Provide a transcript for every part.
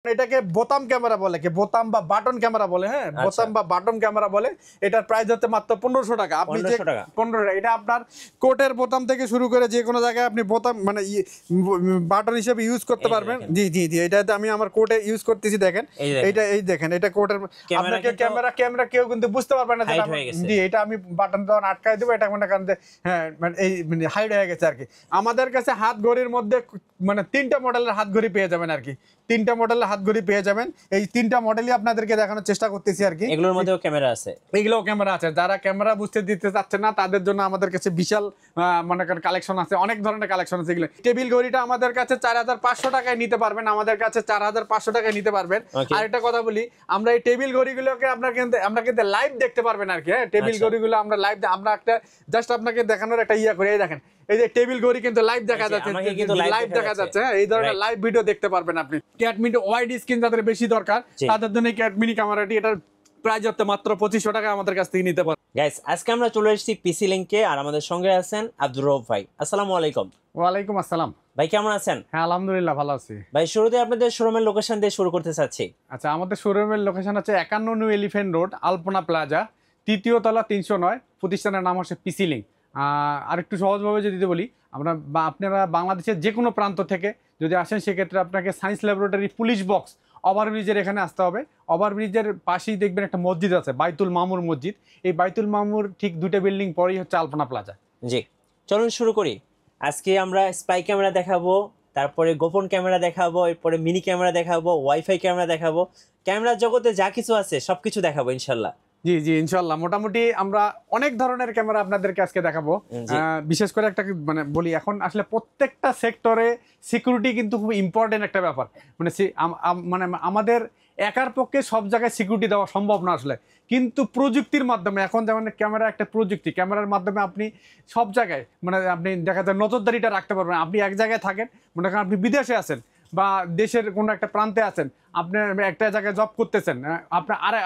এটাকে বোতাম ক্যামেরা বলে, কি বোতাম বা বাটন ক্যামেরা বলে। হ্যাঁ, বোতাম বা বাটন ক্যামেরা বলে। এটার প্রাইস হচ্ছে মাত্র 1500 টাকা। আপনি যে 1500 টাকা, এটা আপনার কোটের বোতাম থেকে শুরু করে যে কোনো জায়গায় আপনি বোতাম মানে বাটন হিসেবে ইউজ করতে পারবেন। জি জি জি, এটাতে আমি আমার কোটে ইউজ করতেছি। দেখেন এইটা, এই দেখেন এটা কোটের, আপনাকে ক্যামেরা কেউ কিন্তু বুঝতে পারবে না যেটা। জি, এটা আমি বাটন তখন আটকাই দেবো, এটা মনে করেন যে হ্যাঁ মানে এই হাইড হয়ে গেছে আর কি। আমাদের কাছে হাত ঘড়ির মধ্যে মানে 3টা মডেলের হাত ঘড়ি পেয়ে যাবেন আর কি। 3টা মডেলের হাত ঘড়ি পেয়ে যাবেন। এই 3টা মডেলই আপনাদেরকে দেখানোর চেষ্টা করতেছি আর কি। এগুলোর মধ্যেও ক্যামেরা আছে, এগুলোও ক্যামেরা আছে। যারা ক্যামেরা বুঝতে দিতে চাচ্ছে না তাদের জন্য আমাদের কাছে বিশাল মনে করেন কালেকশন আছে, অনেক ধরনের কালেকশন আছে। এগুলো টেবিল ঘড়িটা আমাদের কাছে 4500 টাকায় নিতে পারবেন, আমাদের কাছে 4500 টাকায় নিতে পারবেন। আর একটা কথা বলি, আমরা এই টেবিল ঘড়িগুলোকে আমরা কিন্তু লাইভ দেখতে পারবেন আর কি। হ্যাঁ, টেবিল ঘড়িগুলো আমরা লাইভ, আমরা একটা জাস্ট আপনাকে দেখানোর একটা ইয়া করে, এই দেখেন এই যে টেবিল ঘড়ি কিন্তু লাইভ দেখা যাচ্ছে, লাইভ দেখা যাচ্ছে। হ্যাঁ, এই ধরনের লাইভ ভিডিও দেখতে পারবেন আপনি। ক্যাট মিনি ওয়াইড স্ক্রিন যাদের বেশি দরকার তাদের জন্য ক্যাট মিনি ক্যামেরাটি, এটার প্রাইস হচ্ছে মাত্র 2500 টাকা আমাদের কাছ থেকে নিতে পারবেন। গাইস, আজকে আমরা চলে এসেছি পিসি লিংকে, আর আমাদের সঙ্গে আছেন আব্দুর রউফ ভাই। আসসালামু আলাইকুম। ওয়ালাইকুম আসসালাম ভাই, কেমন আছেন? হ্যাঁ, আলহামদুলিল্লাহ ভালো আছি ভাই। শুরুতে আপনাদের শোরুমের লোকেশন দিয়ে শুরু করতে চাচ্ছি। আচ্ছা, আমাদের শোরুমের লোকেশন হচ্ছে 51 নিউ এলিফ্যান্ট রোড, আলপনা প্লাজা, 3য় তলা, 309। প্রতিষ্ঠানের নাম হচ্ছে পিসি লিংক। আর একটু সহজভাবে যদি বলি, আমরা বা আপনারা বাংলাদেশের যে কোনো প্রান্ত থেকে যদি আসেন, সেক্ষেত্রে আপনাকে সায়েন্স ল্যাবরেটরি পুলিশ বক্স ওভারব্রিজের এখানে আসতে হবে। ওভারব্রিজের পাশেই দেখবেন একটা মসজিদ আছে, বাইতুল মামুর মসজিদ। এই বাইতুল মামুর ঠিক 2টা বিল্ডিং পরেই হচ্ছে আলপনা প্লাজা। জি, চলুন শুরু করি। আজকে আমরা স্পাই ক্যামেরা দেখাবো, তারপরে গোপন ক্যামেরা দেখাবো, এরপরে মিনি ক্যামেরা দেখাবো, ওয়াইফাই ক্যামেরা দেখাবো। ক্যামেরার জগতে যা কিছু আছে সবকিছু দেখাবো ইনশাল্লাহ। জি জি, ইনশাল্লাহ। মোটামুটি আমরা অনেক ধরনের ক্যামেরা আপনাদেরকে আজকে দেখাবো। বিশেষ করে একটা মানে বলি, এখন আসলে প্রত্যেকটা সেক্টরে সিকিউরিটি কিন্তু খুব ইম্পর্টেন্ট একটা ব্যাপার। মানে মানে আমাদের একার পক্ষে সব জায়গায় সিকিউরিটি দেওয়া সম্ভব না আসলে, কিন্তু প্রযুক্তির মাধ্যমে, এখন যেমন ক্যামেরা একটা প্রযুক্তি, ক্যামেরার মাধ্যমে আপনি সব জায়গায় মানে আপনি দেখা যায় নজরদারিটা রাখতে পারবেন। আপনি এক জায়গায় থাকেন, মনে করেন আপনি বিদেশে আছেন বা দেশের কোনো একটা প্রান্তে আছেন, আপনার একটা জায়গায় জব করতেছেন,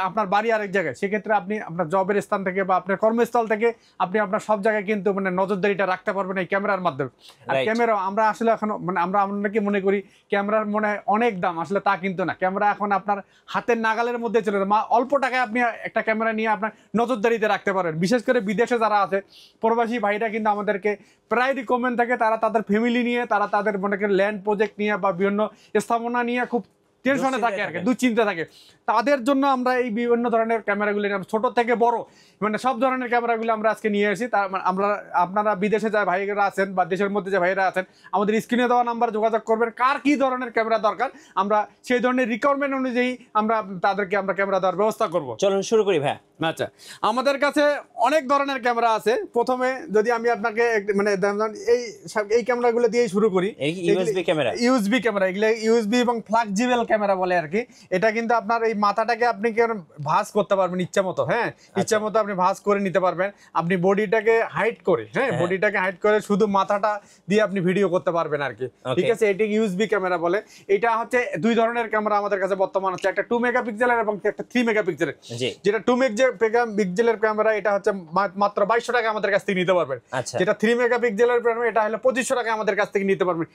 আপনার বাড়ি আরেক জায়গায়, সেক্ষেত্রে আপনি আপনার জবের স্থান থেকে বা আপনার কর্মস্থল থেকে আপনি আপনার সব জায়গায় কিন্তু মানে নজরদারিটা রাখতে পারবেন এই ক্যামেরার মাধ্যমে। আর ক্যামেরা আমরা আসলে এখন মানে আমরা অনেকে মনে করি ক্যামেরার মনে হয় অনেক দাম, আসলে তা কিন্তু না। ক্যামেরা এখন আপনার হাতের নাগালের মধ্যে চলে যায়। অল্প টাকায় আপনি একটা ক্যামেরা নিয়ে আপনার নজরদারিতে রাখতে পারেন। বিশেষ করে বিদেশে যারা আছে, প্রবাসী ভাইরা কিন্তু আমাদেরকে প্রায় রিকমেন্ড থাকে, তারা তাদের ফ্যামিলি নিয়ে, তারা তাদের মনে করেন ল্যান্ড প্রজেক্ট নিয়ে বা বিভিন্ন স্থাপনা নিয়ে খুব টেনশনে থাকে আর কি, দুশ্চিন্তা থাকে। তাদের জন্য আমরা এই বিভিন্ন ধরনের ক্যামেরাগুলি, ছোট থেকে বড় মানে সব ধরনের ক্যামেরাগুলো আমরা আজকে নিয়ে এসেছি। তার আমরা আপনারা বিদেশে যা ভাইরা আছেন বা দেশের মধ্যে যে ভাইরা আছেন, আমাদের স্ক্রিনে দেওয়া নাম্বার যোগাযোগ করবেন। কার কি ধরনের ক্যামেরা দরকার, আমরা সেই ধরনের রিকোয়ারমেন্ট অনুযায়ী আমরা তাদেরকে আমরা ক্যামেরা দেওয়ার ব্যবস্থা করব। চলুন শুরু করি ভাই। আচ্ছা, আমাদের কাছে অনেক ধরনের ক্যামেরা আছে। প্রথমে যদি আমি আপনাকে মানে এই ক্যামেরাগুলো দিয়েই শুরু করি। ইউএসবি ক্যামেরা, এগুলো ইউএসবি এবং ফ্লেক্সিবল ক্যামেরা বলে আর কি। এটা কিন্তু আপনার এই মাথাটাকে আপনি ভাঁজ করতে পারবেন ইচ্ছা মতো। হ্যাঁ, ইচ্ছা মতো আপনি ভাঁজ করে নিতে পারবেন। আপনি বডিটাকে হাইড করে, হ্যাঁ বডিটাকে হাইড করে শুধু মাথাটা দিয়ে আপনি ভিডিও করতে পারবেন আর কি। ঠিক আছে, এটি ইউএসবি ক্যামেরা বলে। এটা হচ্ছে দুই ধরনের ক্যামেরা আমাদের কাছে বর্তমান হচ্ছে, একটা 2 মেগাপিক্সেলের এবং একটা 3 মেগাপিক্সেলের। যেটা 2 মেগাপিক্সেলের ক্যামেরা, এটা হচ্ছে মাত্র 2200 টাকা আমাদের কাছ থেকে নিতে পারবেন। যেটা 3 মেগাপিক্সেলের ক্যামেরা, এটা হলো 2500 টাকা আমাদের কাছ থেকে নিতে পারবেন।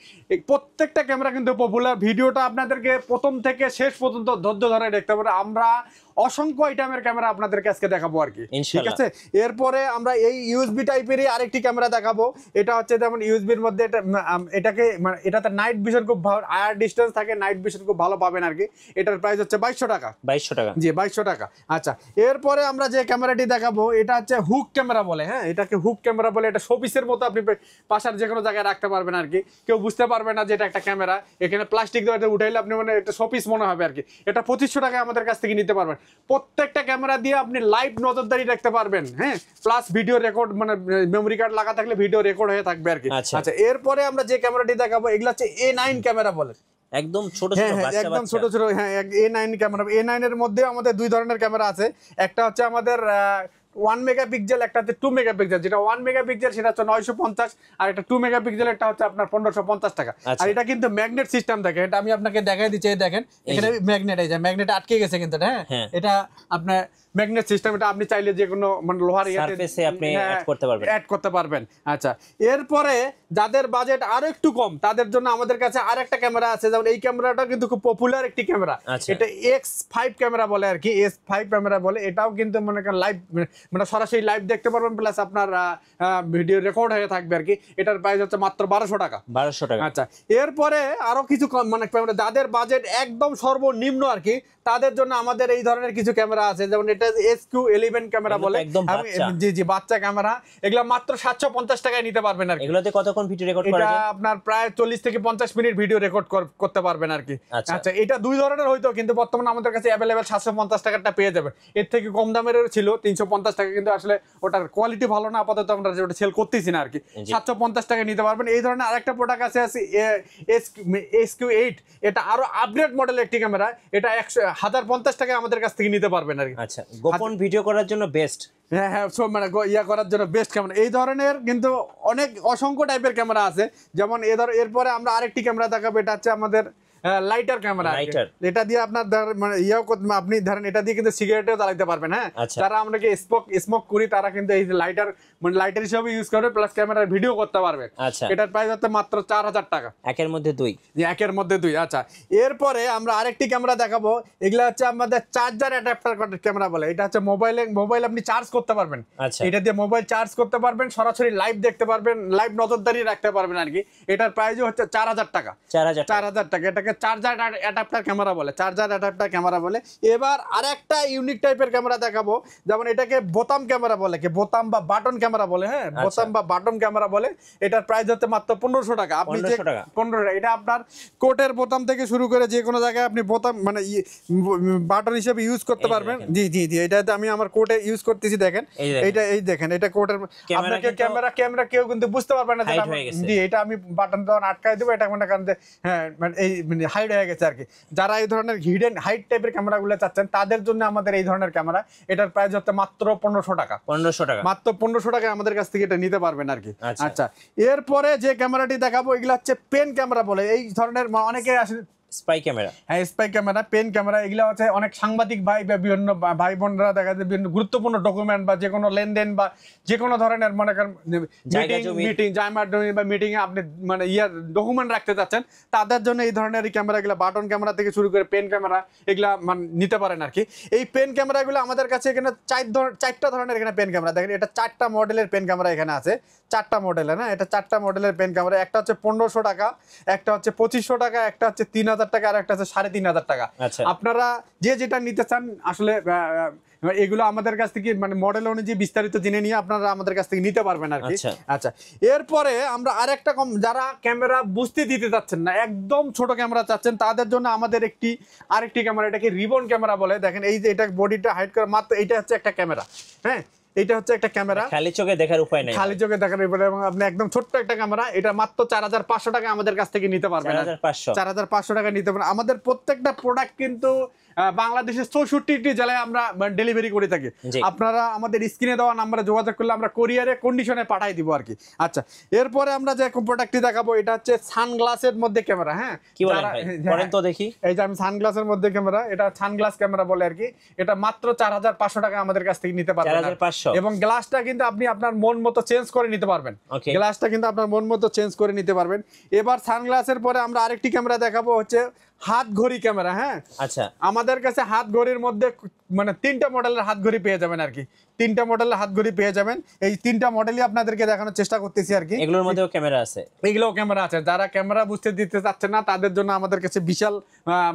প্রত্যেকটা ক্যামেরা কিন্তু পপুলার। ভিডিওটা আপনাদেরকে প্রথম থেকে শেষ পর্যন্ত ধৈর্য ধরে দেখতে পারে। আমরা অসংখ্য আইটেমের ক্যামেরা আপনাদেরকে আজকে দেখাবো আর কি। ঠিক আছে, এরপরে আমরা এই ইউএসবি টাইপেরই আরেকটি ক্যামেরা দেখাবো। এটা হচ্ছে যেমন ইউএসবির মধ্যে এটাকে মানে এটাতে নাইট ভিশন খুব ভালো, আয়ার ডিস্টেন্স থাকে, নাইট ভিশন খুব ভালো পাবেন আর কি। এটার প্রাইস হচ্ছে 2200 টাকা। 2200 টাকা, জি 2200 টাকা। আচ্ছা, এরপরে আমরা যে ক্যামেরাটি দেখাবো, এটা হচ্ছে হুক ক্যামেরা বলে। হ্যাঁ, এটাকে হুক ক্যামেরা বলে। এটা শোপিসের মতো আপনি পাশার যে কোনো জায়গায় রাখতে পারবেন আর কি। কেউ বুঝতে পারবে না যে এটা একটা ক্যামেরা। এখানে প্লাস্টিক দিয়ে উঠাইলে আপনি মানে একটা শোপিস মনে হবে আর কি। এটা 2500 টাকায় আমাদের কাছ থেকে নিতে পারবেন। প্রত্যেকটা ক্যামেরা দিয়ে আপনি লাইভ নজরদারি রাখতে পারবেন। হ্যাঁ, প্লাস ভিডিও রেকর্ড, মানে মেমোরি কার্ড লাগা থাকলে ভিডিও রেকর্ড হয়ে থাকবে আর কি। আচ্ছা, এরপরে আমরা যে ক্যামেরাটি দেখাবো, এগুলো হচ্ছে A9 ক্যামেরা বলে। একদম ছোট ছোট, একদম ছোট ছোট। হ্যাঁ, A9 ক্যামেরা। A9 এর মধ্যে আমাদের দুই ধরনের ক্যামেরা আছে। একটা হচ্ছে আমাদের 1 মেগাপিক্সেল, একটা হচ্ছে 2 মেগাপিক্সেল। যেটা 1 মেগাপিক্সেল সেটা হচ্ছে 950, আর একটা 2 মেগাপিক্সেল এটা হচ্ছে আপনার 1550 টাকা। আর এটা কিন্তু ম্যাগনেট সিস্টেম থাকে। এটা আমি আপনাকে দেখাই দিচ্ছি, দেখেন এখানে ম্যাগনেট, এই যে ম্যাগনেট আটকে গেছে কিন্তু। হ্যাঁ, এটা আপনার ম্যাগনেট সিস্টেম। এটা আপনি চাইলে যে কোনো মানে লোহার সারফেসে আপনি অ্যাড করতে পারবেন। আচ্ছা, এরপরে যাদের বাজেট আরো একটু কম তাদের জন্য আমাদের কাছে আরেকটা ক্যামেরা আছে, যেমন এই ক্যামেরাটা কিন্তু খুব পপুলার একটি ক্যামেরা, আচ্ছা। এটা X5 ক্যামেরা বলে আর কি, S5 ক্যামেরা বলে। এটাও কিন্তু মনে করেন লাইভ, মানে সরাসরি লাইভ দেখতে পারবেন, প্লাস আপনার ভিডিও রেকর্ড হয়ে থাকবে আর কি। এটার প্রাইস হচ্ছে মাত্র 1200 টাকা। 1200 টাকা। আচ্ছা, এরপরে আরো কিছু মানে ক্যামেরা যাদের বাজেট একদম সর্বনিম্ন আর কি, তাদের জন্য আমাদের এই ধরনের কিছু ক্যামেরা আছে, যেমন এটা SQ11 ক্যামেরা এগুলো তো বলে। একদম এবং বাচ্চা। জি বাচ্চা ক্যামেরা, এগুলা মাত্র 750 টাকায় নিতে পারবেন আর কি। এগুলোতে কতক্ষণ ভিডিও রেকর্ড করা এটা যায়? আপনার প্রায় 40 থেকে 50 মিনিট ভিডিও রেকর্ড করতে পারবেন আর কি। আচ্ছা। আচ্ছা, এটা দুই ধরনের হয়তো, কিন্তু বর্তমানে আমাদের কাছে অ্যাভেলেবেল 750 টাকাটা পেয়ে যাবেন। এর থেকে কম দামের ছিল 350 টাকা, কিন্তু আসলে ওটার কোয়ালিটি ভালো না, আপাতত আমরা ওটা সেল করতেছি না আর কি। জি। 750 টাকা নিতে পারবেন। এই ধরনের আরেকটা প্রোডাক্ট আছে SQ8, এটা আরো আপগ্রেড মডেলের একটি ক্যামেরা, এটা 1050 টাকা আমাদের কাছ থেকে নিতে পারবেন আর কি। আচ্ছা, গোপন ভিডিও করার জন্য বেস্ট। হ্যাঁ সব মানে ইয়া করার জন্য বেস্ট ক্যামেরা। এই ধরনের কিন্তু অনেক অসংখ্য টাইপের ক্যামেরা আছে, যেমন এরপরে আমরা আরেকটি ক্যামেরা দেখাবো, এটা হচ্ছে আমাদের লাইটার ক্যামেরা। Lighter। এটা দিয়ে আপনার মানে আপনি ধরেন এটা দিয়ে কিন্তু সিগারেটও জ্বালাতে পারবেন। হ্যাঁ, আচ্ছা। যারা আমরা স্মোক করি তারা কিন্তু এই লাইটার মানে লাইটার হিসেবে ইউজ করবে, প্লাস ক্যামেরার ভিডিও করতে পারবে। আচ্ছা। এটার প্রাইস হচ্ছে মাত্র 4000 টাকা। একের মধ্যে দুই। যে একের মধ্যে দুই। আচ্ছা, এরপরে আমরা আরেকটি ক্যামেরা দেখাবো, এগুলা হচ্ছে আমাদের চার্জার অ্যাডাপ্টার ক্যামেরা বলে। এটা হচ্ছে মোবাইল আপনি চার্জ করতে পারবেন। আচ্ছা। এটা দিয়ে মোবাইল চার্জ করতে পারবেন, সরাসরি লাইভ দেখতে পারবেন, লাইভ নজরদারি রাখতে পারবেন আর কি। এটার প্রাইসও হচ্ছে 4000 টাকা। 4000 টাকা। এটাকে চার্জার অ্যাডাপ্টার ক্যামেরা বলে, এবার আরেকটা ইউনিক টাইপের ক্যামেরা দেখাবো, যেমন এটাকে বোতাম ক্যামেরা বলে, কি বোতাম বা বাটন ক্যামেরা বলে। হ্যাঁ, বোতাম বা বাটন ক্যামেরা বলে। এটার প্রাইস হচ্ছে মাত্র 1500 টাকা। আপনি 1500 টাকা। 1500 টাকা। এটা আপনার কোটের বোতাম থেকে শুরু করে যে কোনো জায়গায় আপনি বোতাম মানে বাটন হিসেবে ইউজ করতে এই যে পারবেন। দেখেন। জি এটাতে আমি আমার কোটে ইউজ করতেছি, দেখেন। এই যে দেখেন। এই দেখেন, এটা কোটের ক্যামেরা আপনাকে কিন্তু ক্যামেরা কেউ কিন্তু বুঝতে পারবে না যে hide এটা হয়ে গেছে। জি এটা আমি বাটন তখন আটকাই দেবো, এটা মনে করেন যে হ্যাঁ মানে এই মানে হাইড হয়ে গেছে আর কি। যারা এই ধরনের হিডেন হাইড টাইপের ক্যামেরাগুলো চাচ্ছেন তাদের জন্য আমাদের এই ধরনের ক্যামেরা, এটার প্রাইস হচ্ছে মাত্র 1500 টাকা। 1500 টাকা। মাত্র 1500 টাকায় আমাদের কাছ থেকে এটা নিতে পারবেন আর কি। আচ্ছা। আচ্ছা, এরপরে যে ক্যামেরাটি দেখাবো এগুলো হচ্ছে পেন ক্যামেরা বলে। এই ধরনের অনেকে আসলে স্পাই ক্যামেরা। হ্যাঁ, স্পাই ক্যামেরা, পেন ক্যামেরা, এগুলো হচ্ছে অনেক সাংবাদিক ভাই বা বিভিন্ন ভাই বোনরা দেখা যায় বিভিন্ন গুরুত্বপূর্ণ ডকুমেন্ট বা যে কোনো লেনদেন বা যে কোনো ধরনের মনে করেন মিটিং এ আপনি মানে ডকুমেন্ট রাখতে চাচ্ছেন, তাদের জন্য এই ধরনের এই ক্যামেরাগুলো, বাটন ক্যামেরা থেকে শুরু করে পেন ক্যামেরা, এগুলা মানে নিতে পারেন আর কি। এই পেন ক্যামেরাগুলো আমাদের কাছে এখানে 4টা ধরনের এখানে পেন ক্যামেরা, দেখেন এটা 4টা মডেলের পেন ক্যামেরা এখানে আছে, 4টা মডেলের। হ্যাঁ, এটা 4টা মডেলের পেন ক্যামেরা। একটা হচ্ছে 1500 টাকা, একটা হচ্ছে 2500 টাকা, একটা হচ্ছে 3000 টাকা, আর একটা হচ্ছে 3500 টাকা। আচ্ছা। আপনারা যে যেটা নিতে চান আসলে এগুলো আমাদের কাছ থেকে মানে মডেল অনুযায়ী বিস্তারিত জেনে নিয়ে আপনারা আমাদের কাছ থেকে নিতে পারবেন আর কি। আচ্ছা, এরপরে আমরা আরেকটা যারা ক্যামেরা বুঝতে দিতে চাচ্ছেন না, একদম ছোট ক্যামেরা চাচ্ছেন, তাদের জন্য আমাদের আরেকটি ক্যামেরা, এটাকে রিবন ক্যামেরা বলে। দেখেন এই যে এটা বডিটা হাইড করে মাত্র, এটা হচ্ছে একটা ক্যামেরা। হ্যাঁ, এটা হচ্ছে একটা ক্যামেরা, খালি চোখে দেখার উপায় নাই, খালি চোখে দেখার উপায়, এবং আপনি একদম ছোট্ট একটা ক্যামেরা, এটা মাত্র 4500 টাকা আমাদের কাছ থেকে নিতে পারবেন। 4500 টাকা নিতে পারবেন। আমাদের প্রত্যেকটা প্রোডাক্ট কিন্তু বাংলাদেশের 64টি জেলায় আমরা ডেলিভারি করে থাকি। আপনারা আমাদের স্ক্রিনে দেওয়া নাম্বারে যোগাযোগ করলে আমরা কোরিয়ারে কন্ডিশনে পাঠাই দিব আর কি। আচ্ছা, এরপরে আমরা যে প্রোডাক্টটি দেখাবো এটা হচ্ছে সানগ্লাসের মধ্যে ক্যামেরা। হ্যাঁ, কি বলেন ভাই, পরেন তো দেখি। এই যে আমি সানগ্লাসের মধ্যে ক্যামেরা, এটা সানগ্লাস ক্যামেরা বলে আর কি। এটা মাত্র 4500 টাকা আমাদের কাছ থেকে নিতে পারবেন। 4500। এবং গ্লাসটা কিন্তু আপনি আপনার মন মতো চেঞ্জ করে নিতে পারবেন। গ্লাসটা কিন্তু আপনার মন মতো চেঞ্জ করে নিতে পারবেন। এবার সানগ্লাসের পরে আমরা আরেকটি ক্যামেরা দেখাবো, হচ্ছে হাত ঘড়ি ক্যামেরা। হ্যাঁ, আচ্ছা, আমাদের কাছে হাত ঘড়ির মধ্যে মানে 3টা মডেলের হাত ঘড়ি পেয়ে যাবেন আর কি। 3টা মডেলের হাত ঘড়ি পেয়ে যাবেন। এই 3টা মডেলই আপনাদেরকে দেখানোর চেষ্টা করতেছি আর কি। এগুলোর মধ্যেও ক্যামেরা আছে, এগুলোও ক্যামেরা আছে। যারা ক্যামেরা বুঝতে দিতে চাচ্ছেন না তাদের জন্য আমাদের কাছে বিশাল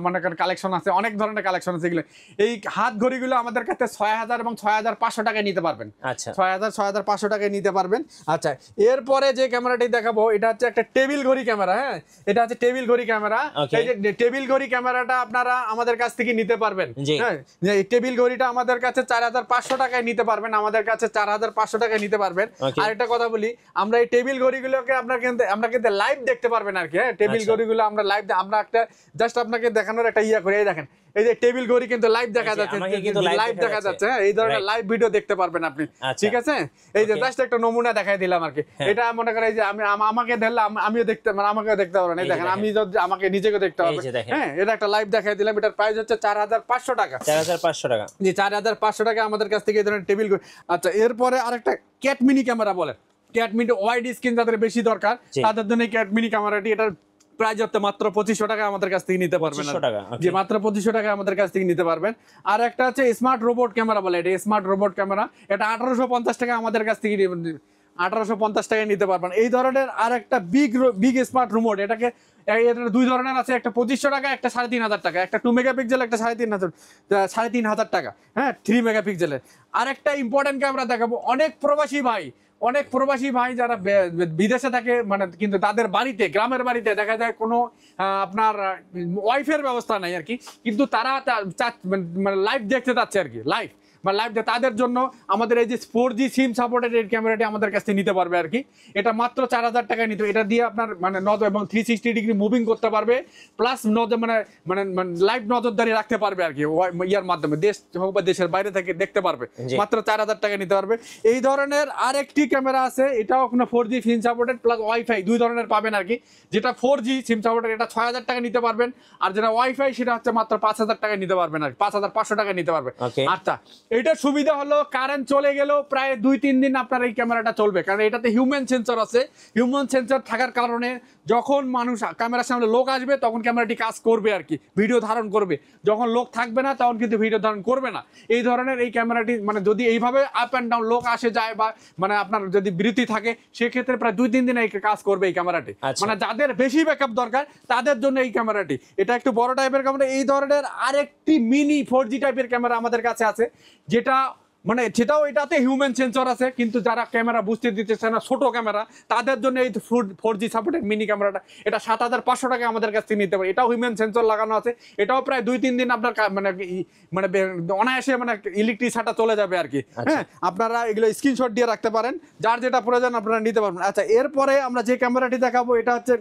মনে করেন কালেকশন আছে, অনেক ধরনের কালেকশন আছে। এগুলো এই হাত ঘড়িগুলো আমাদের কাছে 6000 এবং 6500 টাকায় নিতে পারবেন। আচ্ছা, 6500 টাকায় নিতে পারবেন। আচ্ছা, এরপরে যে ক্যামেরাটি দেখাবো এটা হচ্ছে একটা টেবিল ঘড়ি ক্যামেরা। হ্যাঁ, এটা হচ্ছে টেবিল ঘড়ি ক্যামেরা। এই যে টেবিল ঘড়ি ক্যামেরাটা আপনারা আমাদের কাছ থেকে নিতে পারবেন। হ্যাঁ, এই টেবিল ঘড়িটা আমাদের কাছে 4500 টাকায় নিতে পারবেন, আমাদের কাছে 4500 টাকায় নিতে পারবেন। আর একটা কথা বলি, আমরা এই টেবিল ঘড়িগুলোকে আমরা কিন্তু লাইভ দেখতে পারবেন আর কি। হ্যাঁ, টেবিল ঘড়িগুলো আমরা লাইভ, আমরা একটা জাস্ট আপনাকে দেখানোর একটা করি। এই দেখেন, এই যে টেবিল ঘড়ি কিন্তু লাইভ দেখা যাচ্ছে, লাইভ দেখা যাচ্ছে। হ্যাঁ, এই ধরনের লাইভ ভিডিও দেখতে পারবেন আপনি। ঠিক আছে, এই যে জাস্ট একটা নমুনা দেখাই দিলাম আর কি। এটা মনে করেন এই যে আমাকে ধরলে আমিও দেখতে, মানে আমাকেও দেখতে পারবেন। এই দেখেন, আমি যদি আমাকে নিজেকে দেখতে পারবেন। হ্যাঁ, এটা একটা লাইভ দেখাই দিলাম। এটার প্রাইস হচ্ছে 4500 টাকা। 4500 টাকা। জি, 4500 টাকা আমাদের কাছ থেকে এই ধরনের টেবিল। আচ্ছা, এরপরে আরেকটা ক্যাট মিনি ক্যামেরা বলে। ক্যাট মিনি ওয়াইড স্ক্রিন যাদের বেশি দরকার তাদের জন্য ক্যাট মিনি ক্যামেরাটি এটার প্রাইস হচ্ছে মাত্র 2500 টাকা আমাদের কাছ থেকে নিতে পারবেন। 2500 টাকা, যে মাত্র 2500 টাকা আমাদের কাছ থেকে নিতে পারবেন। আর একটা হচ্ছে স্মার্ট রোবট ক্যামেরা বলে, এটা স্মার্ট রোবট ক্যামেরা, এটা 1850 টাকা আমাদের কাছ থেকে 1850 টাকায় নিতে পারবেন। এই ধরনের আর একটা বিগ স্মার্ট রিমোট, এটাকে এটা দুই ধরনের আছে, একটা 2500 টাকা, একটা 3500 টাকা, একটা 2 মেগাপিক্সেল, একটা 3500 টাকা, হ্যাঁ 3 মেগাপিক্সেলের। আর একটা ইম্পর্টেন্ট ক্যামেরা দেখাবো, অনেক প্রবাসী ভাই যারা বিদেশে থাকে, মানে কিন্তু তাদের বাড়িতে, গ্রামের বাড়িতে দেখা যায় কোনো আপনার ওয়াইফাই ব্যবস্থা নাই আর কি, কিন্তু তারা মানে লাইভ দেখতে চাচ্ছে আর কি, লাইভ তাদের জন্য আমাদের এই যে 4G সিম সাপোর্টেড এই ক্যামেরাটি আমাদের কাছ থেকে নিতে পারবে আর কি। এটা মাত্র 4000 টাকায় নিতে, এটা দিয়ে আপনার মানে নজর এবং 360 ডিগ্রি মুভিং করতে পারবে, প্লাস নজর মানে মানে লাইভ নজরদারি রাখতে পারবে আর কি, ইয়ার মাধ্যমে দেশ হোক বা দেশের বাইরে থেকে দেখতে পারবে। মাত্র 4000 টাকায় নিতে পারবে। এই ধরনের আরেকটি ক্যামেরা আছে, এটাও কোনো 4G SIM supported plus wifi দুই ধরনের পাবেন আর কি। যেটা 4G সিম সাপোর্টেড এটা 6000 টাকা নিতে পারবেন, আর যেটা ওয়াইফাই সেটা হচ্ছে মাত্র 5000 টাকায় নিতে পারবেন আর 5500 টাকায় নিতে পারবে। আচ্ছা, এটা সুবিধা হলো কারেন্ট চলে গেলেও প্রায় 2-3 দিন আপনার এই ক্যামেরাটা চলবে, কারণ এটাতে হিউম্যান সেন্সর আছে। হিউম্যান সেন্সর থাকার কারণে যখন মানুষ ক্যামেরার সামনে লোক আসবে তখন ক্যামেরাটি কাজ করবে আর কি, ভিডিও ধারণ করবে। যখন লোক থাকবে না তখন কিন্তু ভিডিও ধারণ করবে না। এই ধরনের এই ক্যামেরাটি মানে যদি এইভাবে আপ অ্যান্ড ডাউন লোক আসে যায় বা মানে আপনার যদি বিরতি থাকে, সেক্ষেত্রে প্রায় 2-3 দিন এই কাজ করবে এই ক্যামেরাটি। মানে যাদের বেশি ব্যাকআপ দরকার তাদের জন্য এই ক্যামেরাটি, এটা একটু বড় টাইপের ক্যামেরা। এই ধরনের আরেকটি মিনি 4G টাইপের ক্যামেরা আমাদের কাছে আছে, যেটা মানে সেটাও এটাতে হিউম্যান সেন্সর আছে, কিন্তু যারা ক্যামেরা বুঝতে দিতেছে না, ছোট ক্যামেরা, তাদের জন্য এই 4G সাপোর্টেড মিনি ক্যামেরাটা, এটা 7500 টাকা আমাদের কাছ থেকে নিতে পারে। এটাও হিউম্যান সেন্সর লাগানো আছে, এটাও প্রায় 2-3 দিন আপনার মানে মানে অনায়াসে মানে ইলেকট্রিসিটি চলে যাবে আর কি। হ্যাঁ, আপনারা এগুলো স্ক্রিনশট দিয়ে রাখতে পারেন, যার যেটা প্রয়োজন আপনারা নিতে পারবেন। আচ্ছা, এরপরে আমরা যে ক্যামেরাটি দেখাবো এটা হচ্ছে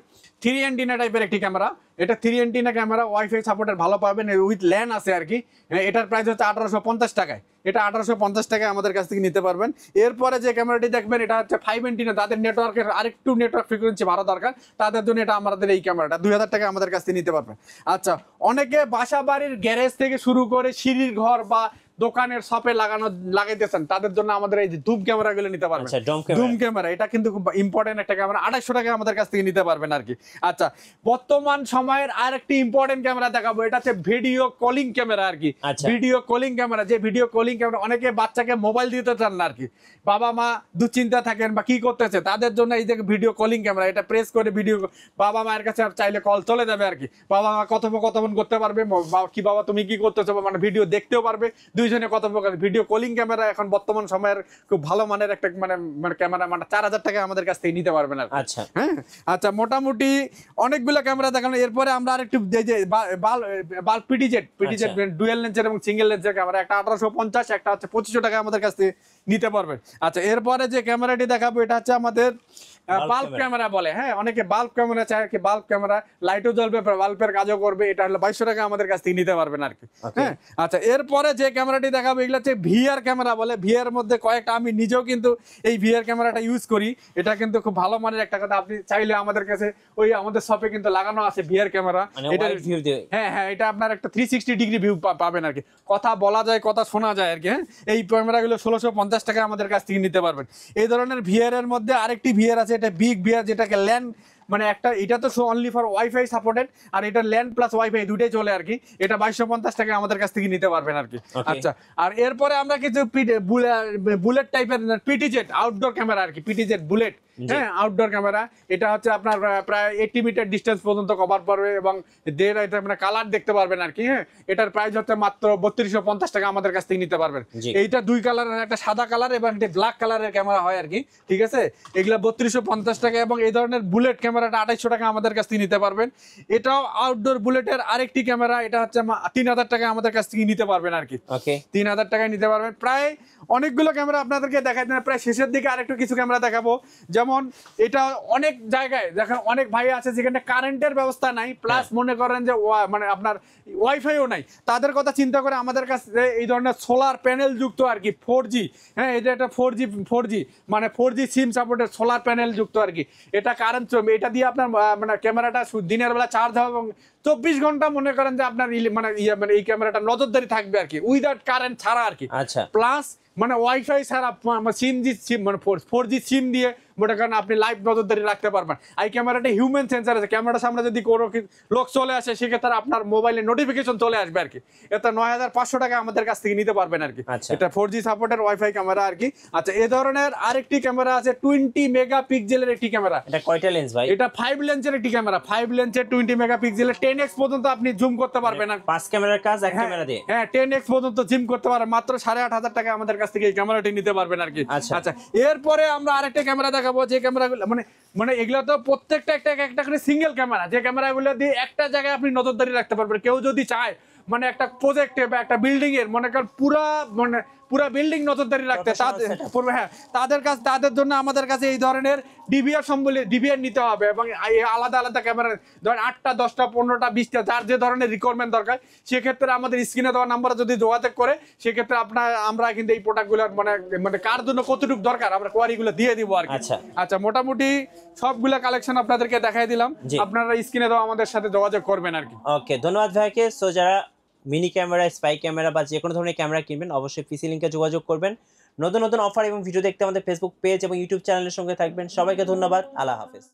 3 অ্যান্টিনা টাইপের একটি ক্যামেরা। এটা 3 অ্যান্টিনা ক্যামেরা, ওয়াইফাই সাপোর্টেড ভালো পাবেন, উইথ ল্যান আছে আর কি। এটার প্রাইস হচ্ছে 1850 টাকায়, এটা 1850 টাকায় আমাদের কাছ থেকে নিতে পারবেন। এরপরে যে ক্যামেরাটি দেখবেন এটা হচ্ছে 5 অ্যান্টিনা, তাদের নেটওয়ার্কের আরেকটু নেটওয়ার্ক ফ্রিকোয়েন্সি ভালো দরকার, তাদের জন্য এটা আমাদের এই ক্যামেরাটা 2000 টাকা আমাদের কাছ থেকে নিতে পারবেন। আচ্ছা, অনেকে বাসা বাড়ির গ্যারেজ থেকে শুরু করে সিঁড়ির ঘর বা দোকানের শপে লাগাইতেছেন, তাদের জন্য আমাদের এই যে ধূম ক্যামেরাগুলো নিতে পারবেন। ধূম ক্যামেরা এটা কিন্তু খুব ইম্পর্টেন্ট একটা ক্যামেরা, 2800 টাকা আমাদের কাছ থেকে নিতে পারবেন আর কি। আচ্ছা, বর্তমান সময়ের আরেকটি ইম্পর্টেন্ট ক্যামেরা দেখাবো, এটা হচ্ছে ভিডিও কলিং ক্যামেরা আর কি। ভিডিও কলিং ক্যামেরা, যে ভিডিও কলিং ক্যামেরা, অনেকে বাচ্চাকে মোবাইল দিতে চান না আর কি, বাবা মা দুশ্চিন্তা থাকেন বা কি করতেছে, তাদের জন্য এই যে ভিডিও কলিং ক্যামেরা, এটা প্রেস করে ভিডিও বাবা মায়ের কাছে চাইলে কল চলে যাবে আর কি, বাবা মা কথোপকথন করতে পারবে, কি বাবা তুমি কি করতেছো, মানে ভিডিও দেখতেও পারবে, দুইজনে কথোপকথন। ভিডিও কলিং ক্যামেরা এখন বর্তমান সময়ের খুব ভালো মানের একটা মানে ক্যামেরা, মানে 4000 টাকা আমাদের কাছ থেকে নিতে পারবেন আর। আচ্ছা, হ্যাঁ, আচ্ছা, মোটামুটি অনেকগুলো ক্যামেরা দেখানো। এরপরে আমরা আরেকটু বাল্ব পিটিজেট ডুয়াল লেন্সের এবং সিঙ্গেল লেন্সের ক্যামেরা, একটা 1850, একটা হচ্ছে 2500 টাকা আমাদের কাছ থেকে নিতে পারবেন। আচ্ছা, এরপরে যে ক্যামেরাটি দেখাবো এটা হচ্ছে আমাদের বাল্ব ক্যামেরা বলে। হ্যাঁ, অনেকে বাল্ব ক্যামেরা চায় কি, বাল্ব ক্যামেরা লাইটও জ্বলবে, বাল্বের কাজও করবে, এটা হলো 2200 টাকা আমাদের কাছ থেকে নিতে পারবেন আর কি। হ্যাঁ, আচ্ছা, এরপরে যে ক্যামেরাটি দেখাবো এগুলো হচ্ছে ভিআর ক্যামেরা বলে। ভিআর মধ্যে কয়েকটা, আমি নিজেও কিন্তু এই ভিআর ক্যামেরাটা ইউজ করি, এটা কিন্তু খুব ভালো মানের একটা কথা। আপনি চাইলে আমাদের কাছে ওই আমাদের শপে কিন্তু লাগানো আছে ভিআর ক্যামেরা। হ্যাঁ হ্যাঁ, এটা আপনার একটা 360 ডিগ্রি ভিউ পাবেন আর কি, কথা বলা যায়, কথা শোনা যায় আর কি। হ্যাঁ, এই ক্যামেরাগুলো 1650 টাকা আমাদের কাছ থেকে নিতে পারবেন। এই ধরনের ভিআর এর মধ্যে আরেকটি ভিআর আছে, এটা বিগ ভিআর, যেটাকে ল্যান্ড মানে একটা, এটা তো অনলি ফর ওয়াইফাই সাপোর্টেড, আর এটা ল্যান্ড প্লাস ওয়াইফাই দুটোই চলে আর কি। এটা 2250 টাকা আমাদের কাছ থেকে নিতে পারবেন আর কি। আচ্ছা, আর এরপরে আমরা কিছু বুলেট টাইপের পিটিজেট আউটডোর ক্যামেরা আর কি, পিটিজেট বুলেট, হ্যাঁ, আউটডোর ক্যামেরা। এটা হচ্ছে আপনার প্রায় 80 মিটার ডিস্টেন্স পর্যন্ত কভার করবে এবং এটা মানে কালার দেখতে পারবেন আর কি। হ্যাঁ, এটার প্রাইস হচ্ছে মাত্র 3250 টাকা আমাদের কাছ থেকে নিতে পারবেন। এইটা দুই কালারের, একটা সাদা কালার এবং একটা ব্ল্যাক কালারের ক্যামেরা হয় আর কি, ঠিক আছে। এগুলা 3250 টাকা, এবং এই ধরনের বুলেট ক্যামেরাটা 2800 টাকা আমাদের কাছ থেকে নিতে পারবেন। এটাও আউটডোর বুলেটের আরেকটি ক্যামেরা, এটা হচ্ছে 3000 টাকা আমাদের কাছ থেকে নিতে পারবেন আর কি। 3000 টাকায় নিতে পারবেন। প্রায় অনেকগুলো ক্যামেরা আপনাদেরকে দেখাই দেন, প্রায় শেষের দিকে আরেকটু কিছু ক্যামেরা দেখাবো। যেমন এটা অনেক জায়গায় দেখেন, অনেক ভাই আছে যেখানে কারেন্টের ব্যবস্থা নাই, প্লাস মনে করেন যে মানে আপনার ওয়াইফাইও নাই, তাদের কথা চিন্তা করে আমাদের কাছে এই ধরনের সোলার প্যানেল যুক্ত আর কি 4G, হ্যাঁ, এটা একটা 4G মানে 4G সিম সাপোর্টের সোলার প্যানেল যুক্ত আর কি। এটা কারেন্ট, এটা দিয়ে আপনার মানে ক্যামেরাটা দিনের বেলা চার্জ হবে এবং 24 ঘন্টা মনে করেন যে আপনার মানে এই ক্যামেরাটা নজরদারি থাকবে আর কি, উইদাউট কারেন্ট ছাড়া আর কি। আচ্ছা, প্লাস মানে ওয়াইফাই ছাড়া সিম মানে 4G সিম দিয়ে মনে করেন আপনি লাইভ নজরদারি রাখতে পারবেন। এই ক্যামেরাটা হিউম্যান সেন্সার আছে, ক্যামেরার সামনে যদি কোনো লোক চলে আসে সেক্ষেত্রে আপনার মোবাইলে নোটিফিকেশন চলে আসবে আর কি। এটা 9500 টাকা আমাদের কাছ থেকে নিতে পারবেন আর কি। আচ্ছা। এটা 4G সাপোর্টের ওয়াইফাই ক্যামেরা আর কি। আচ্ছা, এই ধরনের আরেকটি ক্যামেরা আছে 20 মেগাপিক্সেলের একটি ক্যামেরা। এটা কয়টা লেন্স ভাই? এটা 5 লেন্সের একটি ক্যামেরা, 5 লেন্সের 20 মেগাপিক্সেলের 10x পর্যন্ত আপনি জুম করতে পারবেন আর 5 ক্যামেরার কাজ এক ক্যামেরা দিয়ে। হ্যাঁ 10x পর্যন্ত জুম করতে পারবেন, মাত্র 8500 টাকা আমাদের কাছ থেকে এই ক্যামেরাটি নিতে পারবেন আর কি। আচ্ছা। আচ্ছা, এরপরে আমরা আরেকটা ক্যামেরা দেখাবো, যে ক্যামেরাগুলো মানে এগুলো তো প্রত্যেকটা একটা করে সিঙ্গেল ক্যামেরা, যে ক্যামেরাগুলো দিয়ে একটা জায়গায় আপনি নজরদারি রাখতে পারবেন। কেউ যদি চায় মানে একটা প্রজেক্টে বা একটা বিল্ডিং এর মনে করেন পুরা বিল্ডিং নজরদারি রাখতে, তাদের হ্যাঁ তাদের জন্য আমাদের কাছে এই ধরনের ডিভিআর নিতে হবে, এবং আলাদা আলাদা ক্যামেরা ধরেন 8টা 10টা 15টা 20টা যার যে ধরনের রিকোয়ারমেন্ট দরকার, সেক্ষেত্রে আমাদের স্ক্রিনে দেওয়া নাম্বারে যদি যোগাযোগ করে সেক্ষেত্রে আমরা কিন্তু এই প্রোডাক্টগুলো মানে কার জন্য কতটুকু দরকার আমরা কোয়ারিগুলো দিয়ে দিব আর কি। আচ্ছা, মোটামুটি সবগুলা কালেকশন আপনাদেরকে দেখাই দিলাম, আপনারা স্ক্রিনে দেওয়া আমাদের সাথে যোগাযোগ করবেন আর কি। ওকে, ধন্যবাদ ভাইকে। সো যারা মিনি ক্যামেরা, স্পাই ক্যামেরা বা যে কোনো ধরনের ক্যামেরা কিনবেন অবশ্যই পিসি লিংকে যোগাযোগ করবেন। নতুন নতুন অফার এবং ভিডিও দেখতে আমাদের ফেসবুক পেজ এবং ইউটিউব চ্যানেলের সঙ্গে থাকবেন। সবাইকে ধন্যবাদ, আল্লাহ হাফেজ।